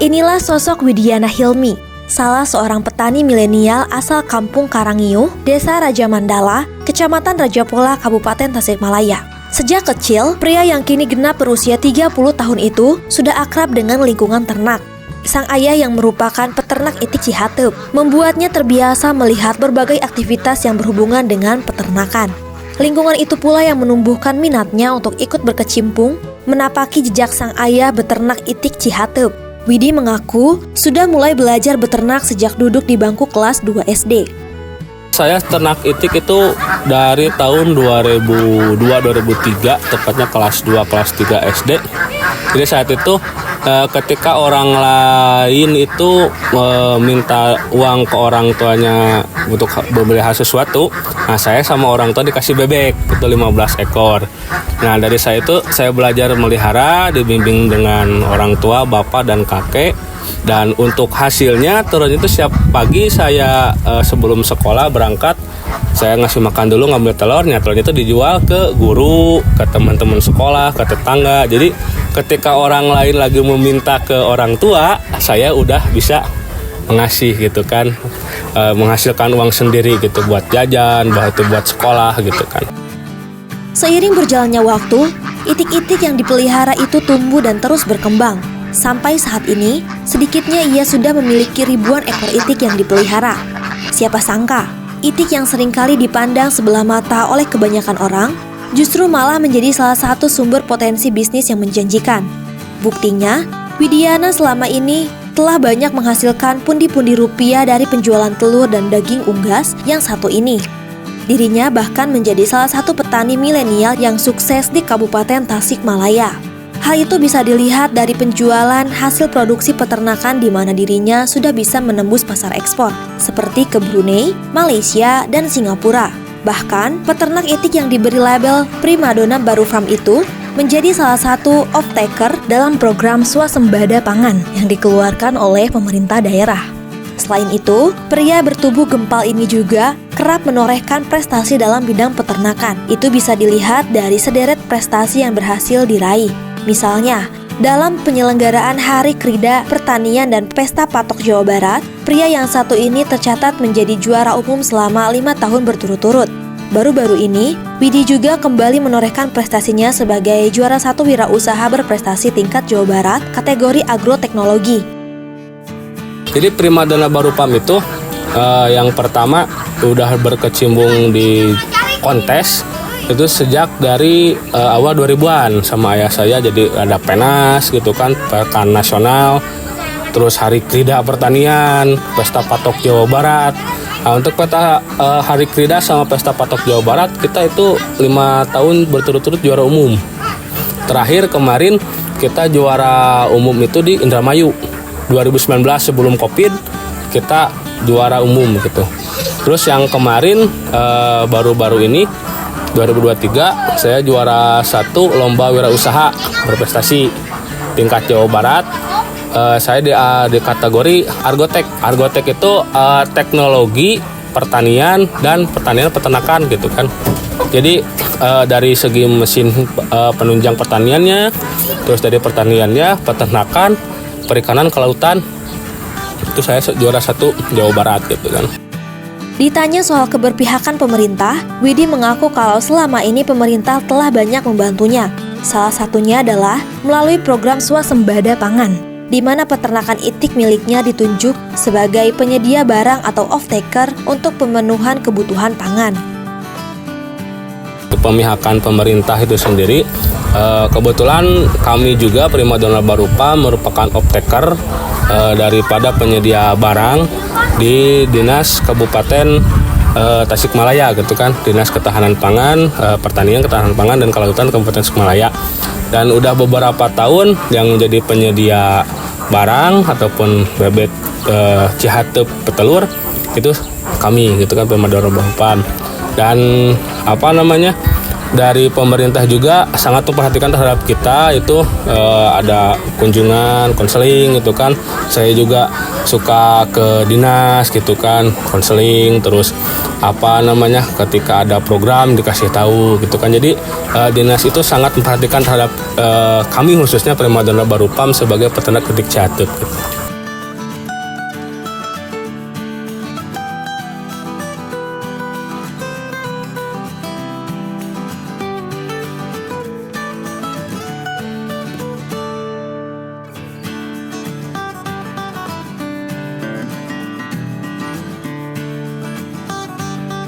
Inilah sosok Widiana Hilmi, salah seorang petani milenial asal Kampung Karangiuh, Desa Raja Mandala, Kecamatan Rajapola, Kabupaten Tasikmalaya. Sejak kecil, pria yang kini genap berusia 30 tahun itu sudah akrab dengan lingkungan ternak. Sang ayah yang merupakan peternak itik Cihateup membuatnya terbiasa melihat berbagai aktivitas yang berhubungan dengan peternakan. Lingkungan itu pula yang menumbuhkan minatnya untuk ikut berkecimpung menapaki jejak sang ayah beternak itik Cihateup. Widi mengaku sudah mulai belajar beternak sejak duduk di bangku kelas 2 SD. Saya ternak itik itu dari tahun 2002-2003, tepatnya kelas 2, kelas 3 SD. Jadi saat itu ketika orang lain itu minta uang ke orang tuanya untuk membeli sesuatu, nah saya sama orang tua dikasih bebek, itu 15 ekor. Nah dari saya itu saya belajar melihara, dibimbing dengan orang tua, bapak dan kakek. Dan untuk hasilnya turun itu setiap pagi saya sebelum sekolah berangkat, saya ngasih makan dulu, ngambil telurnya itu dijual ke guru, ke teman-teman sekolah, ke tetangga. Jadi ketika orang lain lagi meminta ke orang tua, saya udah bisa mengasih gitu kan, menghasilkan uang sendiri gitu buat jajan, buat sekolah gitu kan. Seiring berjalannya waktu, itik-itik yang dipelihara itu tumbuh dan terus berkembang. Sampai saat ini, sedikitnya ia sudah memiliki ribuan ekor itik yang dipelihara. Siapa sangka, itik yang seringkali dipandang sebelah mata oleh kebanyakan orang, justru malah menjadi salah satu sumber potensi bisnis yang menjanjikan. Buktinya, Widiana selama ini telah banyak menghasilkan pundi-pundi rupiah dari penjualan telur dan daging unggas yang satu ini. Dirinya bahkan menjadi salah satu petani milenial yang sukses di Kabupaten Tasikmalaya. Hal itu bisa dilihat dari penjualan hasil produksi peternakan di mana dirinya sudah bisa menembus pasar ekspor, seperti ke Brunei, Malaysia, dan Singapura. Bahkan, peternak itik yang diberi label Primadona Baru Farm itu menjadi salah satu off-taker dalam program swasembada pangan yang dikeluarkan oleh pemerintah daerah. Selain itu, pria bertubuh gempal ini juga kerap menorehkan prestasi dalam bidang peternakan. Itu bisa dilihat dari sederet prestasi yang berhasil diraih. Misalnya, dalam penyelenggaraan Hari Krida Pertanian dan Pesta Patok Jawa Barat, pria yang satu ini tercatat menjadi juara umum selama 5 tahun berturut-turut. Baru-baru ini, Widi juga kembali menorehkan prestasinya sebagai juara 1 wirausaha berprestasi tingkat Jawa Barat kategori agroteknologi. Jadi Primadona Baru Farm itu yang pertama udah berkecimpung di kontes itu sejak dari awal 2000-an sama ayah saya. Jadi ada Penas gitu kan, Pekan Nasional, terus Hari Krida Pertanian, Pesta Patok Jawa Barat. Nah, untuk Hari Krida sama Pesta Patok Jawa Barat kita itu 5 tahun berturut-turut juara umum. Terakhir kemarin kita juara umum itu di Indramayu 2019 sebelum Covid, kita juara umum gitu. Terus yang kemarin baru-baru ini 2023 saya juara 1 lomba wirausaha berprestasi tingkat Jawa Barat. Saya di kategori Argotek. Argotek itu teknologi pertanian dan pertanian peternakan gitu kan. Jadi dari segi mesin penunjang pertaniannya, terus dari pertaniannya, peternakan, perikanan, kelautan, itu saya juara 1 Jawa Barat gitu kan. Ditanya soal keberpihakan pemerintah, Widi mengaku kalau selama ini pemerintah telah banyak membantunya. Salah satunya adalah melalui program swasembada pangan, di mana peternakan itik miliknya ditunjuk sebagai penyedia barang atau off-taker untuk pemenuhan kebutuhan pangan. Pemihakan pemerintah itu sendiri, kebetulan kami juga Primadona Baru Farm merupakan off-taker daripada penyedia barang di Dinas Kabupaten Tasikmalaya gitu kan, Dinas Ketahanan Pangan, Pertanian, Ketahanan Pangan dan Kelautan Kabupaten Tasikmalaya. Dan udah beberapa tahun yang menjadi penyedia barang ataupun bebek Cihateup petelur itu kami gitu kan, Primadona Baru Farm. Dan dari pemerintah juga sangat memperhatikan terhadap kita itu ada kunjungan, konseling gitu kan. Saya juga suka ke dinas gitu kan, konseling terus ketika ada program dikasih tahu gitu kan. Jadi dinas itu sangat memperhatikan terhadap kami khususnya Primadona Barupam sebagai peternak itik catut gitu.